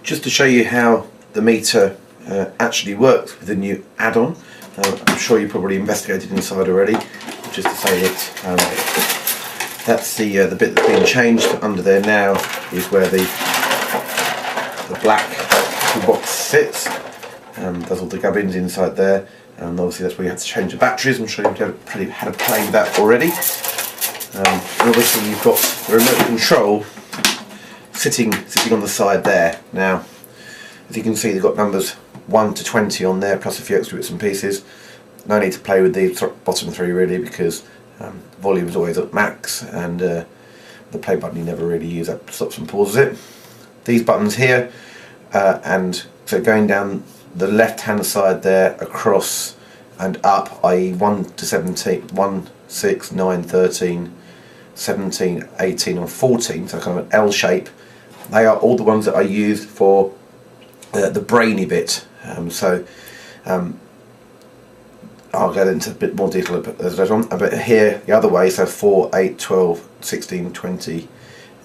just to show you how the meter actually works with the new add-on. I'm sure you probably investigated inside already. Just to say that that's the bit that's been changed. Under there now is where the black toolbox sits. There's all the gubbins inside there, and obviously that's where you have to change the batteries. I'm sure you've probably had a play with that already. And obviously you've got the remote control sitting on the side there. Now, as you can see, they've got numbers 1 to 20 on there, plus a few extra bits and pieces. No need to play with the bottom three really, because volume is always at max, and the play button you never really use. That stops and pauses it. These buttons here, and so going down the left hand side there, across and up, i.e. 1 to 17, 1, 6, 9, 13, 17, 18 and 14, so kind of an L shape. They are all the ones that I used for the brainy bit. I'll get into a bit more detail later on. But here, the other way, so 4, 8, 12, 16, 20,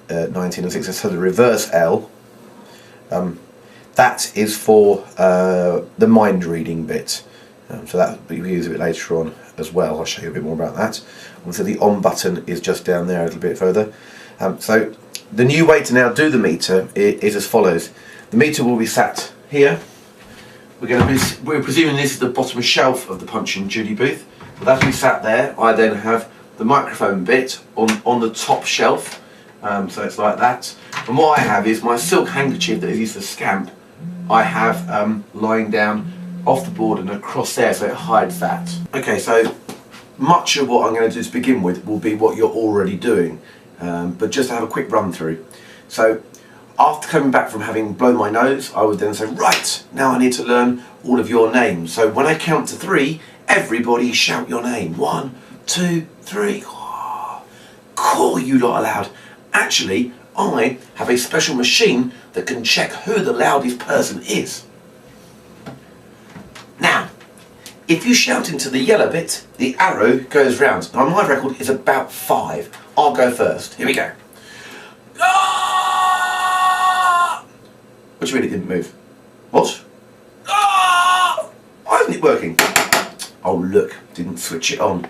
19 and 6, so the reverse L, that is for the mind reading bit. So that we'll use a bit later on as well. I'll show you a bit more about that. Also, the on button is just down there a little bit further. So the new way to now do the meter is as follows. The meter will be sat here. We're presuming this is the bottom shelf of the Punch and Judy booth. But as we sat there, I then have the microphone bit on the top shelf. So it's like that. And what I have is my silk handkerchief that is used for scamp. I have lying down off the board and across there, so it hides that. Okay, so much of what I'm going to do to begin with will be what you're already doing, but just to have a quick run through. So after coming back from having blown my nose, I would then say, right, now I need to learn all of your names. So when I count to 3, everybody shout your name. 1, 2, 3. Call you lot aloud. Actually, I have a special machine that can check who the loudest person is. Now, if you shout into the yellow bit, the arrow goes round. Now my record is about 5. I'll go first. Here we go. Ah! What do you mean it didn't move? What? Ah! Why isn't it working? Oh look, didn't switch it on.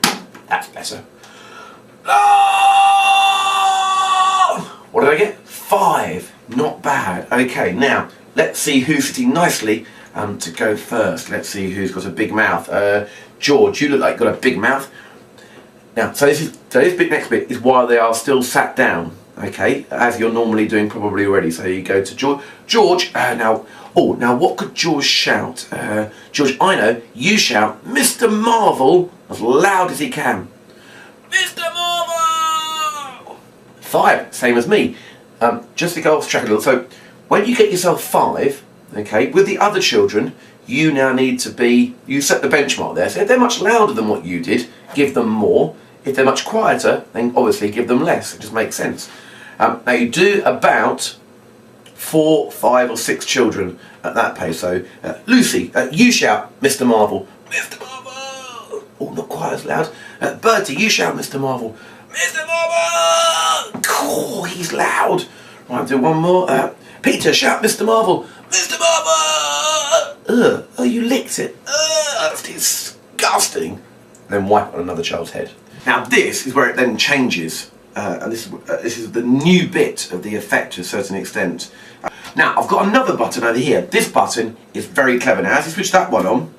That's better. Ah! What did I get? 5. Not bad. Okay, now let's see who's sitting nicely to go first. Let's see who's got a big mouth. George, you look like you've got a big mouth. Now, so this bit next bit is while they are still sat down, okay, as you're normally doing probably already. So you go to George. George, now what could George shout? George, I know, you shout Mr. Marvel as loud as he can. Mr. Marvel! 5, same as me. Just to go off track a little, so when you get yourself 5, okay, with the other children, you now need to be, you set the benchmark there. So if they're much louder than what you did, give them more. If they're much quieter, then obviously give them less. It just makes sense. Now you do about 4, 5 or 6 children at that pace. So Lucy, you shout Mr. Marvel. Mr. Marvel! Oh, not quite as loud. Bertie, you shout Mr. Marvel. Mr. Marvel! Oh, he's loud. Right, do one more. Peter, shout Mr. Marvel. Mr. Marvel! Ugh, oh, you licked it. Ugh, that's disgusting. Then wipe on another child's head. Now this is where it then changes, and this is the new bit of the effect to a certain extent. Now I've got another button over here. This button is very clever. Now as you switch that one on,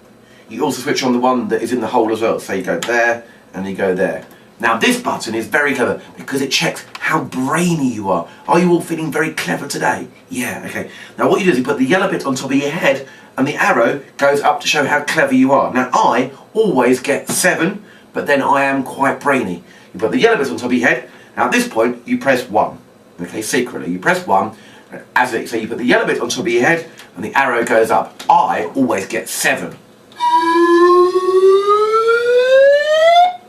you also switch on the one that is in the hole as well. So you go there and you go there. Now this button is very clever because it checks how brainy you are. Are you all feeling very clever today? Yeah, okay. Now what you do is you put the yellow bit on top of your head and the arrow goes up to show how clever you are. Now I always get 7, but then I am quite brainy. You put the yellow bit on top of your head. Now at this point you press 1. Okay, secretly you press 1. So you put the yellow bit on top of your head and the arrow goes up. I always get 7.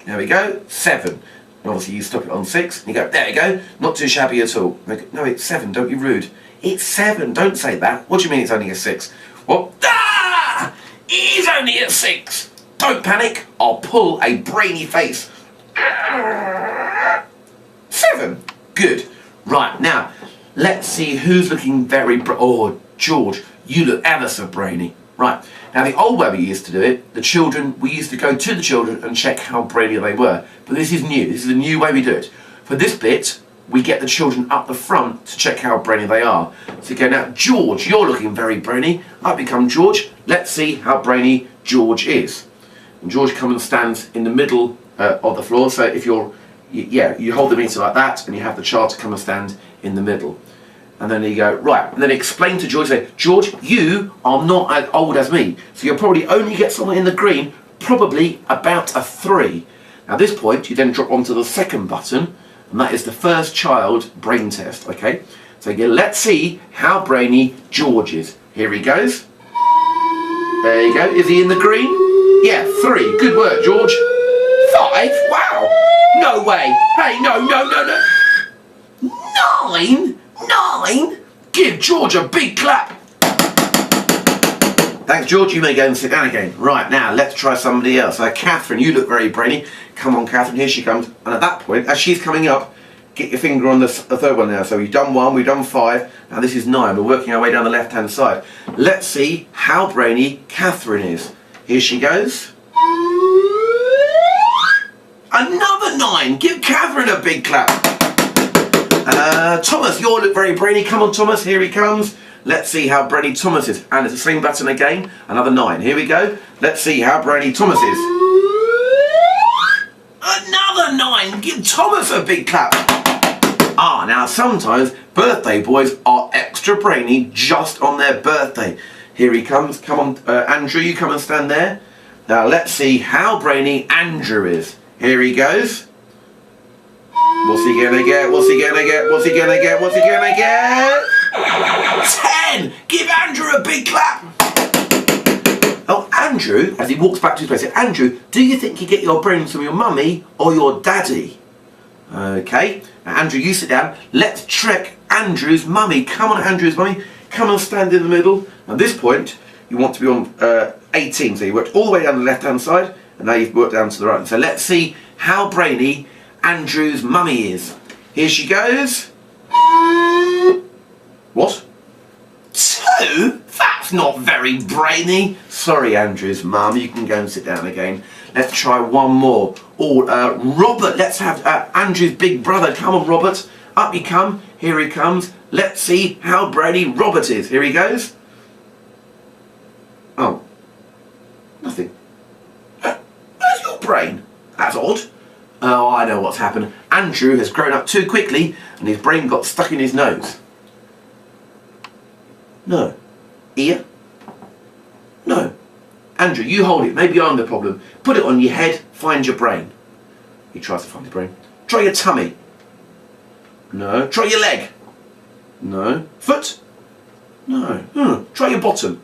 There we go, 7. And obviously you stop it on 6 and you go, there you go, not too shabby at all. No, it's 7, don't be rude. It's 7, don't say that. What do you mean it's only a 6? What? Ah! It is only a 6. Don't panic, I'll pull a brainy face. 7. Good. Right, now, let's see who's looking very oh, George, you look ever so brainy. Right, now the old way we used to do it, we used to go to the children and check how brainy they were. But this is new, this is a new way we do it. For this bit, we get the children up the front to check how brainy they are. So you go, now George, you're looking very brainy. I become George, let's see how brainy George is. And George comes and stands in the middle of the floor, so if you hold the meter like that and you have the child to come and stand in the middle. And then you go, right, and then explain to George, say, George, you are not as old as me, so you'll probably only get someone in the green, probably about a 3. Now at this point, you then drop onto the second button, and that is the first child brain test, okay? So you go, let's see how brainy George is. Here he goes. There you go. Is he in the green? Yeah, 3. Good work, George. 5? Wow. No way. Hey, no. 9? 9? Give George a big clap. Thanks, George. You may go and sit down again. Right, now let's try somebody else. Catherine, you look very brainy. Come on, Catherine, here she comes. And at that point, as she's coming up, get your finger on the third one now. So we've done 1, we've done 5. Now this is 9. We're working our way down the left-hand side. Let's see how brainy Catherine is. Here she goes. Another 9. Give Catherine a big clap. Thomas, you all look very brainy. Come on, Thomas, here he comes. Let's see how brainy Thomas is. And it's the same button again. Another 9. Here we go. Let's see how brainy Thomas is. Another 9. Give Thomas a big clap. Now sometimes birthday boys are extra brainy just on their birthday. Here he comes. Come on, Andrew, you come and stand there. Now let's see how brainy Andrew is. Here he goes. What's he gonna get? What's he gonna get? What's he gonna get? What's he gonna get? 10! Give Andrew a big clap! Oh, Andrew, as he walks back to his place, says, Andrew, do you think you get your brains from your mummy or your daddy? Okay, now Andrew, you sit down. Let's check Andrew's mummy. Come on, Andrew's mummy. Come and stand in the middle. At this point, you want to be on 18. So you worked all the way down the left-hand side, and now you've worked down to the right. So let's see how brainy Andrew's mummy is. Here she goes. What? 2? That's not very brainy. Sorry, Andrew's mum. You can go and sit down again. Let's try one more. Oh, Robert. Let's have Andrew's big brother. Come on, Robert. Up you come. Here he comes. Let's see how brainy Robert is. Here he goes. Oh. Nothing. Where's your brain? That's odd. Oh, I know what's happened. Andrew has grown up too quickly and his brain got stuck in his nose. No. Ear? No. Andrew, you hold it. Maybe I'm the problem. Put it on your head. Find your brain. He tries to find his brain. Try your tummy. No. Try your leg. No. Foot? No. Try your bottom.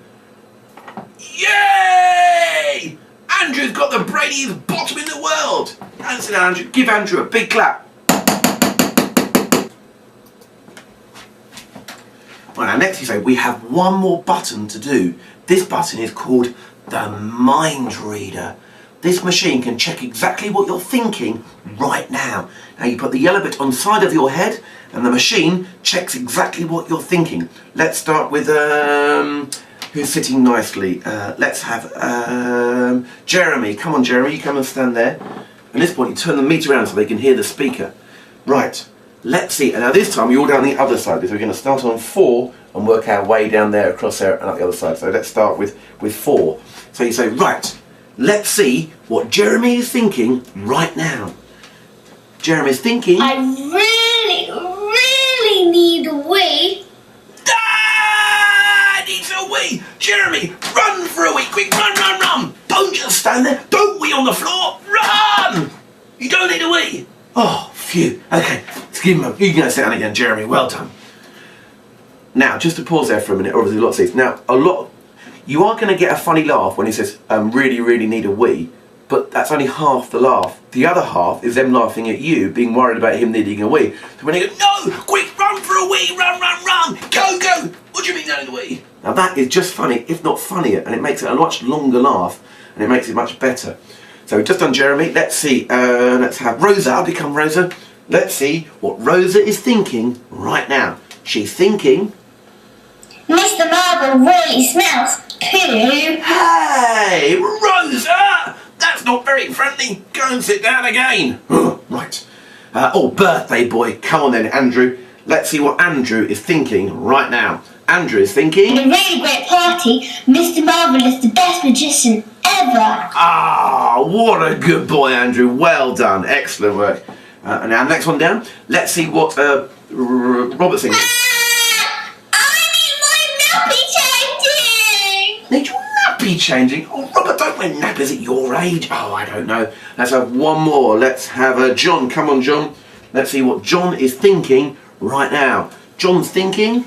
Yay! Andrew's got the brainiest bottom in the world. Answer now, Andrew. Give Andrew a big clap. Well, now next you say we have one more button to do. This button is called the Mind Reader. This machine can check exactly what you're thinking right now. Now you put the yellow bit on the side of your head and the machine checks exactly what you're thinking. Let's start with who's sitting nicely. Let's have Jeremy. Come on, Jeremy, you come and stand there. At this point you turn the meter around so they can hear the speaker. Right, let's see. And now this time you're all down the other side. So we're going to start on 4 and work our way down there, across there and up the other side. So let's start with 4. So you say, right, let's see what Jeremy is thinking right now. Jeremy's thinking... I really need a wee. Dad needs a wee. Jeremy, run for a wee. Quick, run. Don't just stand there. Don't wee on the floor. Run. You don't need a wee. Oh, phew. Okay, let's give him a... You can go sit down again, Jeremy. Well done. Now, just to pause there for a minute, obviously a lot of things. Now, you are going to get a funny laugh when he says, really need a wee, but that's only half the laugh. The other half is them laughing at you, being worried about him needing a wee. So when they go, no, quick, run for a wee, run, go, what do you mean don't need a wee? Now that is just funny, if not funnier, and it makes it a much longer laugh, and it makes it much better. So we've just done Jeremy. Let's see, let's have Rosa. I'll become Rosa. Let's see what Rosa is thinking right now. She's thinking... Mr. Marvel really smells poo. Hey, Rosa! That's not very friendly. Go and sit down again. Right. Birthday boy. Come on then, Andrew. Let's see what Andrew is thinking right now. Andrew is thinking... In a really great party, Mr. Marvel is the best magician ever. Ah, what a good boy, Andrew. Well done. Excellent work. And now, next one down. Let's see what Robert's thinking. Need your nappy changing? Oh, Robert, don't wear nappies at your age. Oh, I don't know. Let's have one more. Let's have John. Come on, John. Let's see what John is thinking right now. John's thinking...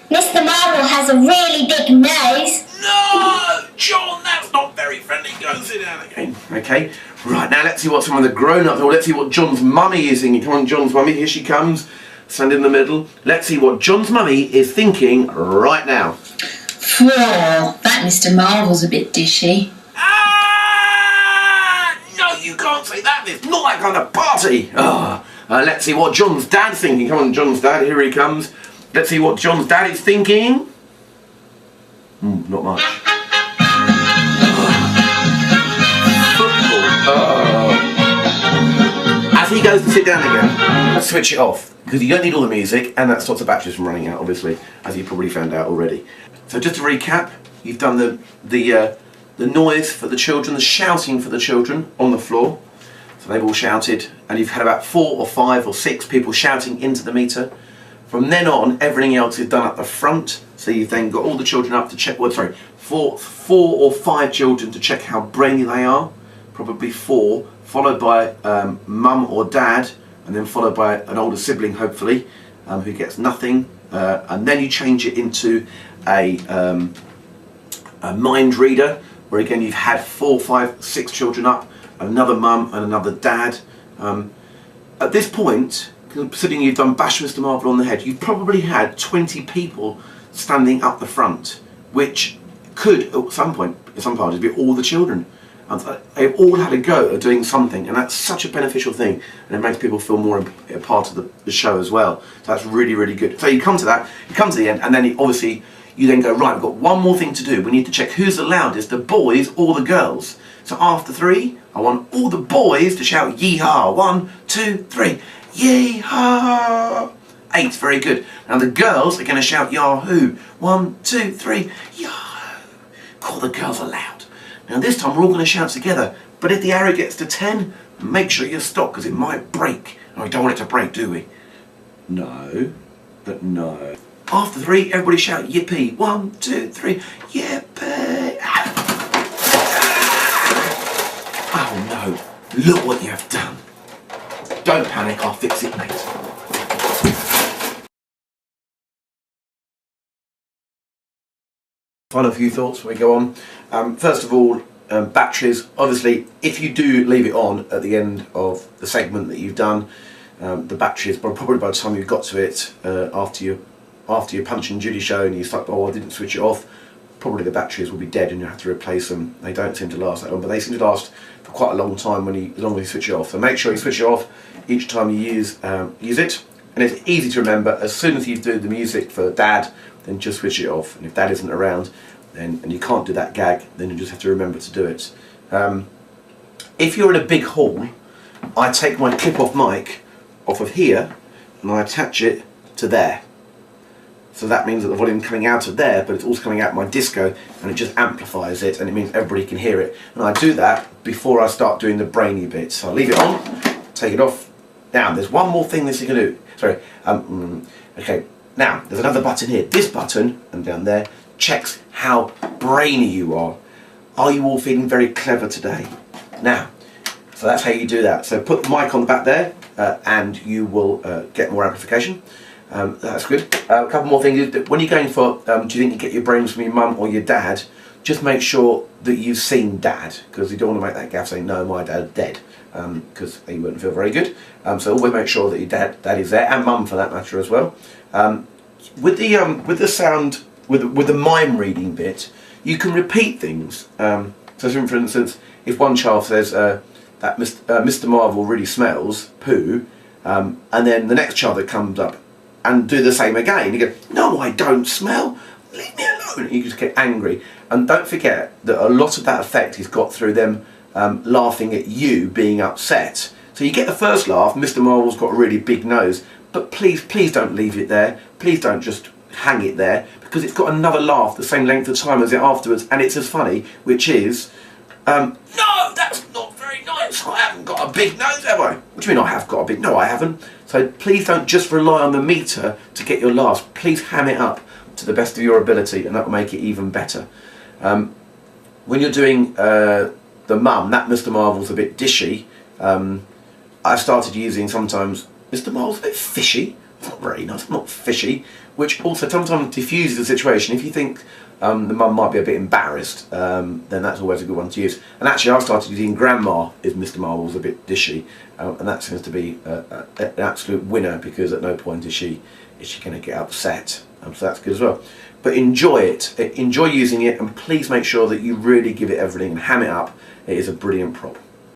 Mr. Marvel has a really big nose. No! John, that's not very friendly. Go and sit down again. Okay. Right, now let's see what some of the grown-ups... Or let's see what John's mummy is thinking. Come on, John's mummy. Here she comes. Stand in the middle. Let's see what John's mummy is thinking right now. Whoa, that Mr. Marvel's a bit dishy. Ah! No, you can't say that. It's not that kind of party. Let's see what John's dad's thinking. Come on, John's dad. Here he comes. Let's see what John's dad is thinking. Not much. Football. As he goes to sit down again, let's switch it off. Because you don't need all the music, and that stops the batteries from running out, obviously, as you probably found out already. So just to recap, you've done the noise for the children, the shouting for the children on the floor. So they've all shouted, and you've had about 4 or 5 or 6 people shouting into the meter. From then on, everything else is done at the front. So you've then got all the children up to check, well, sorry, 4 or 5 children to check how brainy they are. Probably 4, followed by mum or dad, and then followed by an older sibling, hopefully, who gets nothing. And then you change it into a mind reader, where again you've had 4, 5, 6 children up, another mum and another dad. At this point, considering you've done Bash Mr. Marvel on the Head, you've probably had 20 people standing up the front, which could at some point, in some parties, be all the children. And they've all had a go at doing something, and that's such a beneficial thing, and it makes people feel more a part of the show as well. So that's really, really good. So you come to that, you come to the end, and then obviously you then go, right, we've got one more thing to do. We need to check who's the loudest, the boys or the girls. So after 3, I want all the boys to shout yee-haw. 1, 2, 3, yee-haw. 8, very good. Now the girls are going to shout yahoo. 1, 2, 3, yahoo. Call the girls aloud. Now this time we're all going to shout together, but if the arrow gets to 10, make sure you stop, because it might break. And we don't want it to break, do we? No, but no. After 3, everybody shout yippee. 1, 2, 3, yippee. Oh no, look what you have done. Don't panic, I'll fix it later. Final few thoughts before we go on. First of all, batteries. Obviously, if you do leave it on at the end of the segment that you've done, the batteries, but probably by the time you've got to it, after your Punch and Judy show and you thought, oh, I didn't switch it off, probably the batteries will be dead and you have to replace them. They don't seem to last that long, but they seem to last for quite a long time as long as you switch it off. So make sure you switch it off each time you use it. And it's easy to remember. As soon as you do the music for Dad, then just switch it off. And if Dad isn't around, and you can't do that gag, then you just have to remember to do it. If you're in a big hall, I take my clip-off mic off of here and I attach it to there. So that means that the volume coming out of there, but it's also coming out of my disco, and it just amplifies it, and it means everybody can hear it. And I do that before I start doing the brainy bits. So I leave it on, take it off. Now, there's one more thing this you can do. Sorry. Okay. Now, there's another button here. This button, and down there, checks how brainy you are. Are you all feeling very clever today? Now, so that's how you do that. So put the mic on the back there, and you will get more amplification. That's good. A couple more things. When you're going for, do you think you get your brains from your mum or your dad, just make sure that you've seen Dad, because you don't want to make that gaffe saying, no, my dad's dead, because you wouldn't feel very good. So always make sure that your dad is there, and mum for that matter as well. With the sound, with the mime reading bit, you can repeat things. So for instance, if one child says that Mr. Marvel really smells poo, and then the next child that comes up and do the same again. You go, no, I don't smell. Leave me alone. You just get angry. And don't forget that a lot of that effect is got through them laughing at you being upset. So you get the first laugh, Mr. Marvel's got a really big nose, but please don't leave it there. Please don't just hang it there, because it's got another laugh the same length of time as it afterwards, and it's as funny, which is, no, that's not very nice. I haven't got a big nose, have I? What do you mean I have got a big? No, I haven't. So please don't just rely on the meter to get your laughs. Please ham it up to the best of your ability, and that will make it even better. When you're doing the mum, that Mr. Marvel's a bit dishy. I've started using sometimes Mr. Marvel's a bit fishy. It's not very nice, not fishy, which also sometimes diffuses the situation. If you think the mum might be a bit embarrassed, then that's always a good one to use. And actually I've started using Grandma if Mr. Marvel's a bit dishy, and that seems to be an absolute winner, because at no point is she going to get upset. So that's good as well. But enjoy it, enjoy using it, and please make sure that you really give it everything and ham it up. It is a brilliant prop.